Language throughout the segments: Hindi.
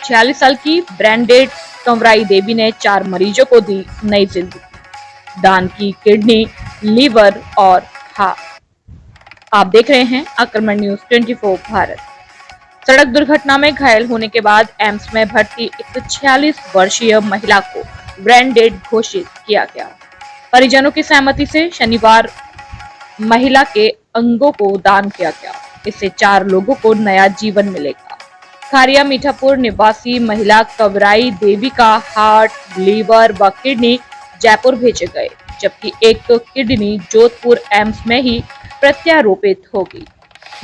46 साल की ब्रांडेड कंवराई देवी ने 4 मरीजों को दी नई जिंदगी। दान की किडनी, लीवर और हार्ट। आप देख रहे हैं आक्रमण न्यूज 24 भारत। सड़क दुर्घटना में घायल होने के बाद एम्स में भर्ती 146 वर्षीय महिला को ब्रेन डेड घोषित किया गया। परिजनों की सहमति से शनिवार महिला के अंगों को दान किया गया। इससे 4 लोगों को नया जीवन मिलेगा। खारिया मीठापुर निवासी महिला कंवराई देवी का हार्ट, लीवर व किडनी जयपुर भेजे गए, जबकि एक किडनी जोधपुर एम्स में ही प्रत्यारोपित होगी।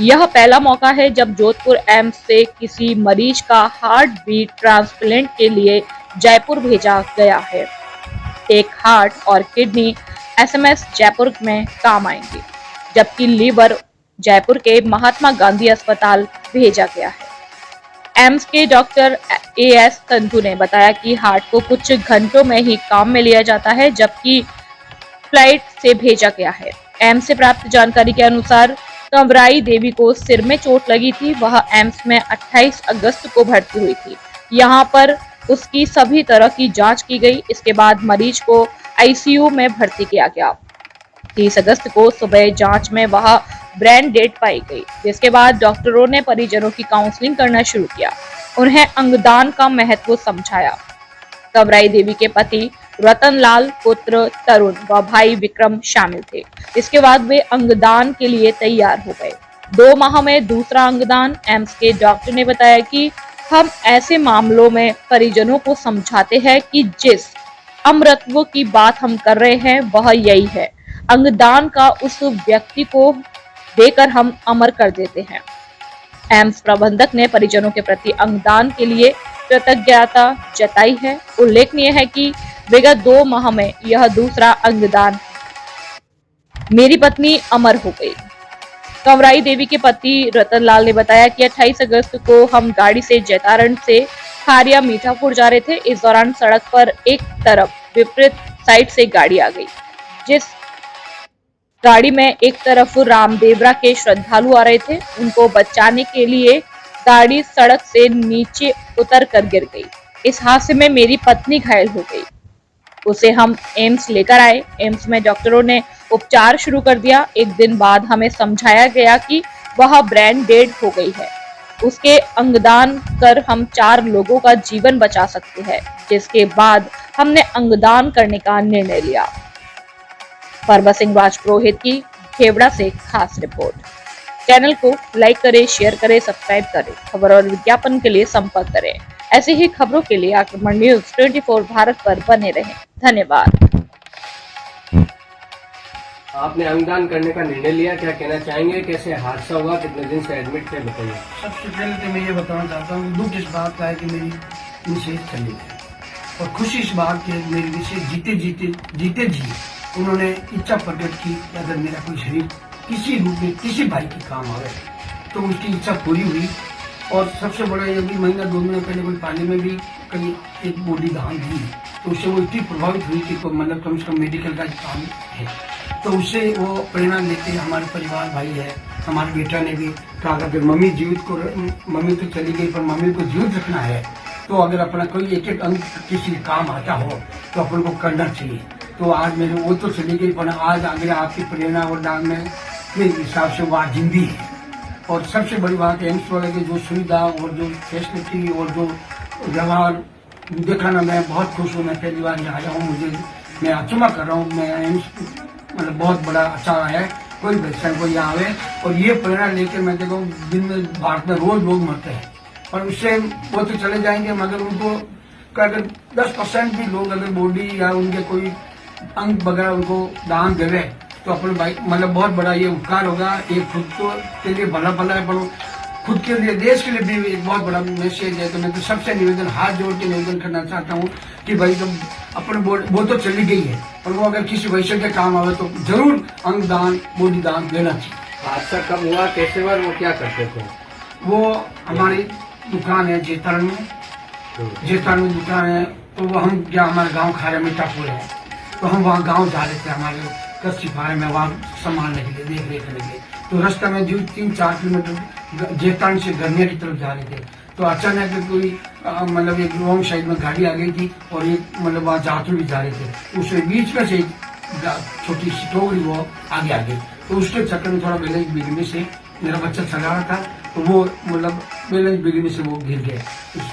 यह पहला मौका है जब जोधपुर एम्स से किसी मरीज का हार्ट बीट ट्रांसप्लांट के लिए जयपुर भेजा गया है। एक हार्ट और किडनी एसएमएस जयपुर में काम आएंगे, जबकि लीवर जयपुर के महात्मा गांधी अस्पताल भेजा गया है। एम्स के डॉक्टर एएस संधू ने बताया कि हार्ट को कुछ घंटों में ही काम में लिया जाता है, जबकि फ्लाइट से भेजा गया है। एम्स से प्राप्त जानकारी के अनुसार कंवराई देवी को सिर में चोट लगी थी। वह एम्स में 28 अगस्त को भर्ती हुई थी। यहां पर उसकी सभी तरह की जांच की गई। इसके बाद मरीज को आईसीयू में भर्ती किया गया। 30 अगस्त को सुबह जांच में वह ब्रेन डेड पाई गई, जिसके बाद डॉक्टरों ने परिजनों की काउंसलिंग करना शुरू किया। उन्हें अंगदान का महत्व समझाया। कंवराई देवी के पति रतनलाल, पुत्र तरुण व भाई विक्रम शामिल थे। इसके बाद वे अंगदान के लिए तैयार हो गए। 2 माह में दूसरा अंगदान। एम्स के डॉक्टर ने बताया कि हम ऐसे मामलों में परिजनों को समझाते हैं कि जिस अमरत्व की बात हम कर रहे हैं वह यही है। अंगदान का उस व्यक्ति को देकर हम अमर कर देते हैं। एम्स प्रबंधक ने परिजनों के प्रति अंगदान के लिए कृतज्ञता जताई है। उल्लेखनीय है कि विगत 2 माह में यह दूसरा अंगदान। मेरी पत्नी अमर हो गई। कंवराई देवी के पति रतनलाल ने बताया कि 28 अगस्त को हम गाड़ी से जैतारण से खारिया मीठापुर जा रहे थे। इस दौरान सड़क पर एक तरफ विपरीत साइड से गाड़ी आ गई, जिस गाड़ी में एक तरफ रामदेवरा के श्रद्धालु आ रहे थे। उनको बचाने के लिए गाड़ी सड़क से नीचे उतर कर गिर गई। इस हादसे में मेरी पत्नी घायल हो गई। उसे हम एम्स लेकर आए। एम्स में डॉक्टरों ने उपचार शुरू कर दिया। एक दिन बाद हमें समझाया गया कि वह ब्रेन डेड हो गई है। उसके अंगदान कर हम 4 लोगों का जीवन बचा सकते हैं, जिसके बाद हमने अंगदान करने का निर्णय लिया। परवा सिंह राजपुरोहित की खेवड़ा से खास रिपोर्ट। चैनल को लाइक करें, शेयर करें, सब्सक्राइब करें। खबर और विज्ञापन के लिए संपर्क करें। ऐसे ही खबरों के लिए आक्रमण न्यूज 24 भारत पर बने रहें। धन्यवाद। आपने अंगदान करने का निर्णय लिया, क्या कहना चाहेंगे? कैसे हादसा हुआ, कितने दिन से एडमिट थे, बताइए। सबसे पहले तो मैं ये बताना चाहता हूँ, दुख इस बात का है कि मेरी मिसेज चली गई, और खुशी इस बात की मेरी मिसेज जीते जी उन्होंने इच्छा प्रकट की कि अगर मेरा कोई शरीर किसी रूप में किसी भाई के काम आवे तो उसकी इच्छा पूरी हुई। और सबसे बड़ा ये भी महीना 2 महीने पहले कोई पानी में भी कहीं एक बॉडी दान दी, तो उससे वो इतनी प्रभावित हुई कि मतलब कम से कम मेडिकल का काम है, तो उससे वो प्रेरणा लेके हमारे परिवार भाई है, हमारे बेटा ने भी कहा अगर मम्मी मम्मी तो चली गई पर मम्मी को जीवित रखना है, तो अगर अपना कोई एक अंग किसी काम आता हो तो अपन को करना चाहिए। तो आज मेरे वो तो चली गई पर आज आगे आपकी प्रेरणा और दान में के हिसाब से वो आज जिंदी है। और सबसे बड़ी बात एम्स वाले की जो सुविधा और जो फैसिलिटी और जो व्यवहार देखा ना, मैं बहुत खुश हूँ। मैं पहली बार यहाँ आया हूँ, मैं अचंभा कर रहा हूँ। मैं एम्स मतलब बहुत बड़ा अच्छा है, कोई पेशेंट को यहाँ आवे और ये प्रेरणा लेकर मैं देखो दिन में भारत में रोज लोग मरते हैं और उससे वो तो चले जाएंगे, मगर उनको अगर 10% भी लोग अगर बॉडी या उनके कोई अंग वगैरह उनको दान देवे तो अपने भाई मतलब बहुत बड़ा ये उपकार होगा। ये खुद तो के लिए भला है, पर खुद के लिए देश के लिए भी एक बहुत बड़ा मैसेज है। तो मैं तो सबसे निवेदन हाथ जोड़ के निवेदन करना चाहता हूँ कि भाई जब अपने वो तो चली गई है और वो अगर किसी वैश्य के काम आवे तो जरूर अंग दान बॉडी दान देना चाहिए। हादसा कब हुआ, कैसे हुआ, वो क्या करते थे? वो हमारी दुकान है जेतारण में दुकान है, तो वो हम क्या हमारे गाँव खारिया मीठापुर है, तो हम वहाँ गाँव जा रहे थे हमारे कच्ची फारे में वहाँ संभालने के लिए, देख रेख के लिए। तो रास्ते में जो 3-4 किलोमीटर जेतान से गन्या की तरफ जा रहे थे, तो अचानक कोई मतलब एक रॉन्ग साइड में गाड़ी आ गई थी और एक मतलब वहाँ जातरू भी जा रहे थे, उसके बीच में से एक छोटी सी टोकरी वो आगे आ गई, तो उसके चक्कर में थोड़ा बैलेंस बिगड़ने से मेरा बच्चा चला रहा था, तो वो मतलब बैलेंस बिगड़ने से वो गिर गया,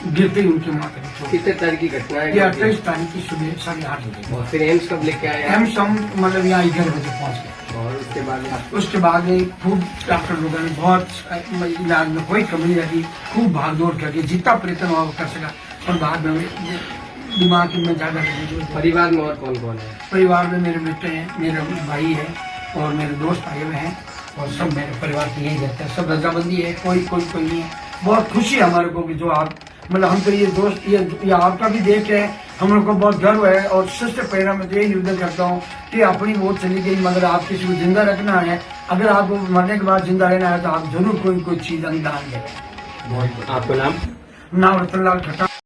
गिरते ही उनके माँ का कितने तारीख की घटना है? ये 28 तारीख की सुबह 8:30 बजे। और फिर एम्स कब लेके आए? एम्स हम मतलब यहाँ 11 बजे पहुँच गए। और उसके बाद खूब डॉक्टर लोगों ने बहुत इलाज में कोई कमी नहीं रखी, खूब भाग दौड़ करके जितना प्रयत्न हुआ वो कर सका, और बाद में दिमाग में ज्यादा परिवार में और कौन कौन है? परिवार में मेरे बेटे हैं, मेरा भाई है और मेरे दोस्त आए हुए हैं, और सब मेरे परिवार के यही रहते हैं, सब रजाबंदी है, कोई नहीं है। बहुत खुशी है हमारे को कि जो आप मतलब हम तो ये दोस्त ये आपका भी देख रहे हैं, हम लोग को बहुत गर्व है, और सबसे पहला मैं यही निवेदन करता हूँ कि अपनी वोट चली गई मगर आप किसी को जिंदा रखना है, अगर आपको मरने के बाद जिंदा रहना है तो आप जरूर कोई चीज अनुदान दें। आपका नाम? रतनलाल खट्टा।